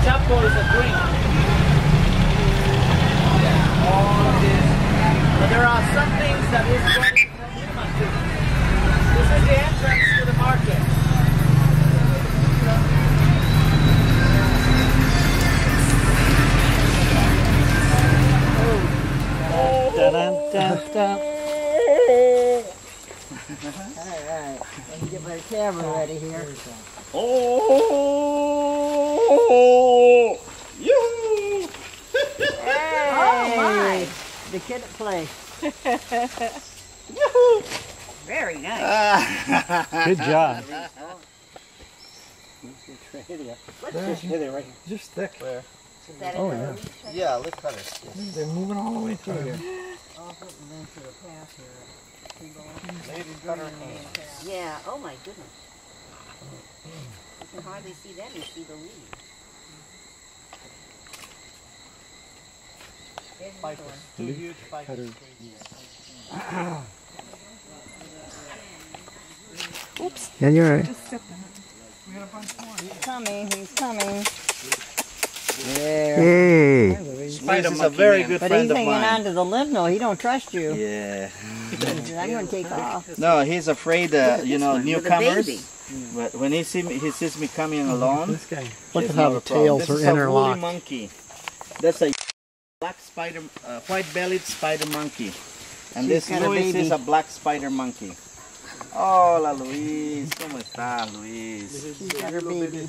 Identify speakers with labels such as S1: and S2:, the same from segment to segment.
S1: Chapo is a drink. All of this. But there are some things that is going from Lima too. This is the entrance to the market.
S2: Alright, let me get my camera ready here.
S1: Oh! Yoo!
S2: Hey! Oh my! The kid at play.
S1: Yoo!
S2: Very nice.
S3: Good job.
S4: Just thick.
S1: Where?
S4: Oh yeah.
S1: Yeah, let's cut it.
S4: They're moving all the way through here.
S2: I'll put them into the path here.
S5: Yeah, oh my goodness. You can hardly see them, you see the leaves.
S1: Two huge spikes.
S4: Oops. Yeah, you're right.
S2: He's coming, he's coming.
S4: Hey.
S1: Spider is a very good
S2: But
S1: friend
S2: he's
S1: of
S2: hanging
S1: mine.
S2: on to the limb though, he don't trust you.
S1: Yeah.
S2: I'm going to take off.
S1: No, he's afraid, you know,
S5: one with a
S1: newcomers.
S5: baby.
S1: But when he sees me coming alone,
S4: This guy.
S1: look
S4: at how the tails are
S1: This is a woolly
S4: interlocked.
S1: monkey. That's a black spider, white-bellied spider monkey. And this
S2: got a
S1: Luis
S2: baby.
S1: is a black spider monkey. Hola, Luis. ¿Cómo estás, Luis?
S2: She's got her baby.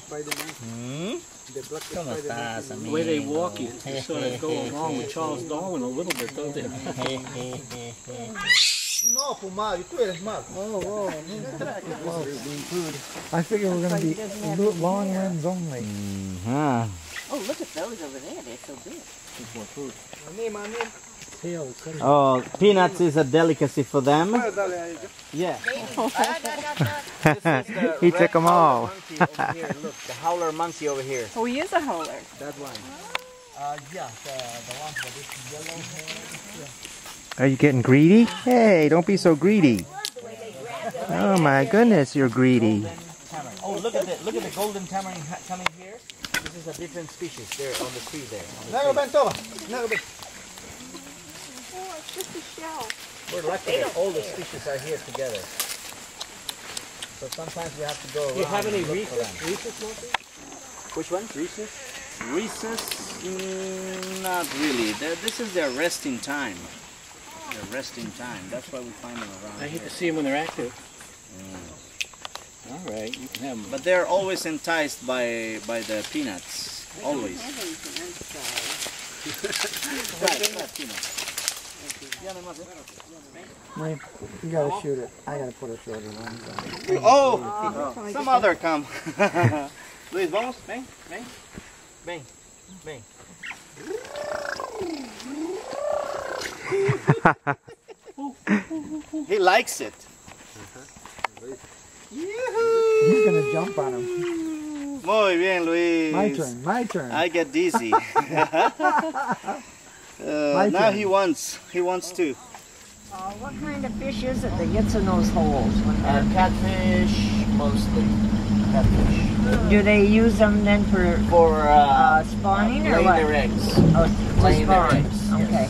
S1: ¿Cómo estás, amigo?
S3: The way they walk, you sort of go along with Charles Darwin a little bit, don't they?
S1: No, Pumari, tú eres malo.
S2: Oh,
S4: I figure we're going to be long limbs only.
S1: Huh.
S5: Oh, look at those over there, they're so big.
S1: Oh, peanuts is a delicacy for them. Yeah.
S4: He took them all.
S1: Monkey over here. Look, the howler monkey over here.
S6: Oh, he is a howler.
S1: That one. Yeah, the one that is yellow hair.
S4: Are you getting greedy? Hey, don't be so greedy. Oh my goodness, you're greedy.
S1: Oh, look at the golden tamarind coming here. This is a different species there on the tree there.
S6: Oh, it's just a shell.
S1: We're lucky that all the species are here together. So sometimes we have to go around.
S3: Do you have any
S1: and look for them.
S3: rhesus monkeys?
S1: Which one? Rhesus? Not really. This is their resting time. Their resting time. That's why we find them around
S3: I hate
S1: here.
S3: to see them when they're active. All right, you can have them.
S1: But they're always enticed by the peanuts. Always.
S4: You gotta shoot it. I gotta put a shorter lens on.
S1: Oh! Some other come. Luis, vamos. Ven, ven. Ven, ven. He likes it.
S4: He's gonna jump on him.
S1: Muy bien, Luis.
S4: My turn.
S1: I get dizzy. Now he wants to.
S2: What kind of fish is it that gets in those holes?
S1: Catfish, mostly. Catfish.
S2: Do they use them then for spawning or
S1: laying
S2: what?
S1: their eggs.
S2: Oh, to
S1: Laying their
S2: spawn.
S1: eggs, yes.
S2: Okay.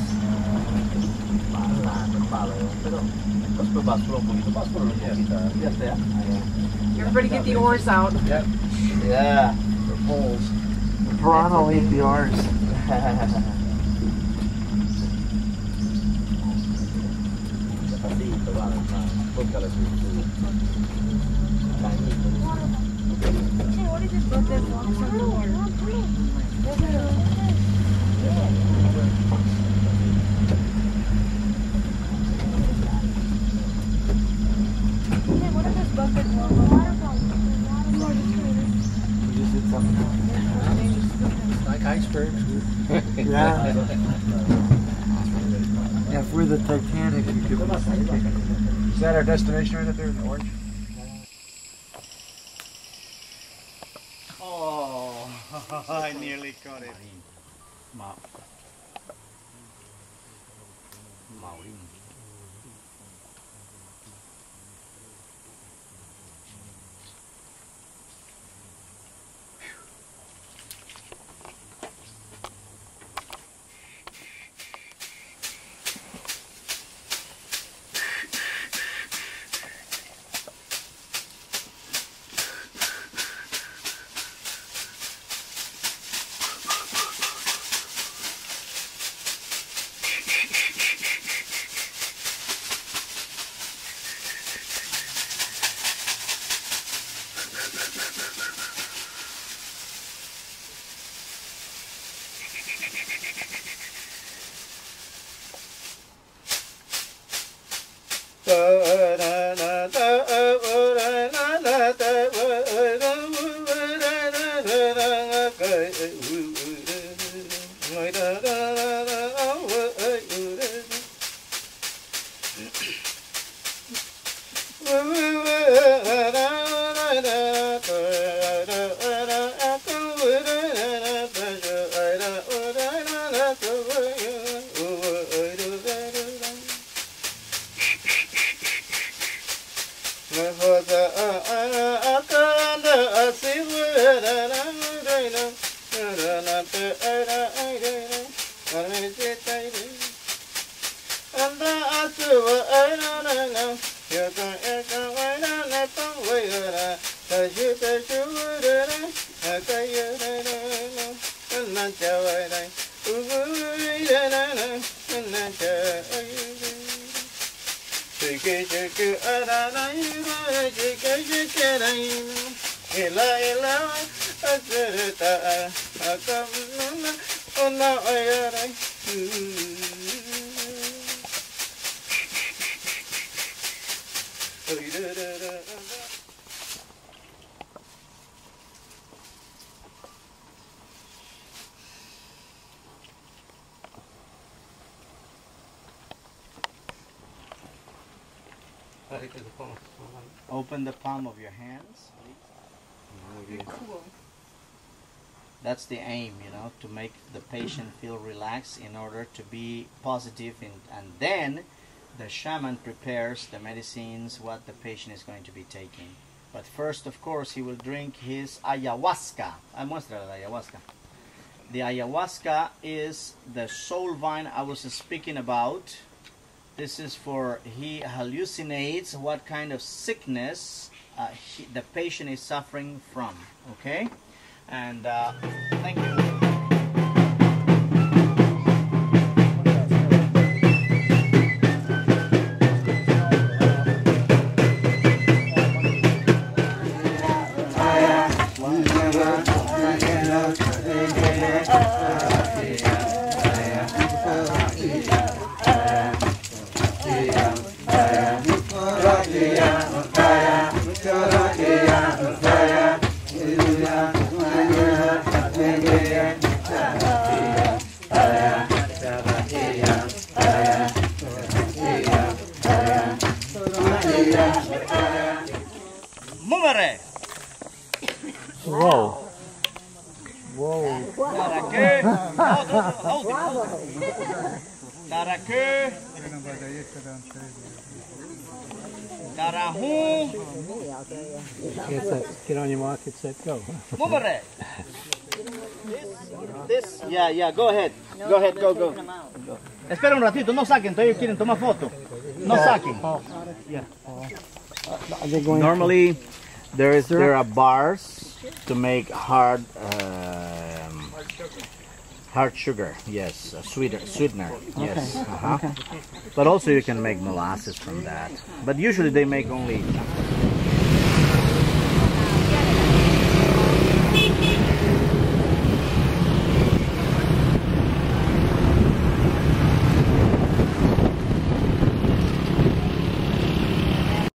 S6: Everybody get the oars out.
S1: Yep. Yeah. The poles.
S4: Piranha will eat the oars.
S3: Like icebergs.
S4: Yeah. Yeah,
S7: We're the Titanic. Is that our destination right up there in the orange?
S1: Oh, I nearly caught it. Maureen. Open the palm of your hands.
S6: Cool.
S1: That's the aim, you know, to make the patient feel relaxed in order to be positive, and then the shaman prepares the medicines, what the patient is going to be taking. But first, of course, he will drink his ayahuasca. Muestra la ayahuasca. The ayahuasca is the soul vine I was speaking about. This is for, he hallucinates what kind of sickness the patient is suffering from. Okay? And thank you.
S3: Whoa.
S1: Whoa. Taraque. Taraque. Tarahu.
S3: Get on your mark, get set, go.
S1: Mumere. This, yeah, go ahead. Go ahead, go. Espera un ratito, no saquen, todavía quieren tomar foto. No saquen. Yeah. Normally, there are bars to make hard sugar. Yes, a sweetener. Yes.
S2: Okay.
S1: But also you can make molasses from that. But usually they make only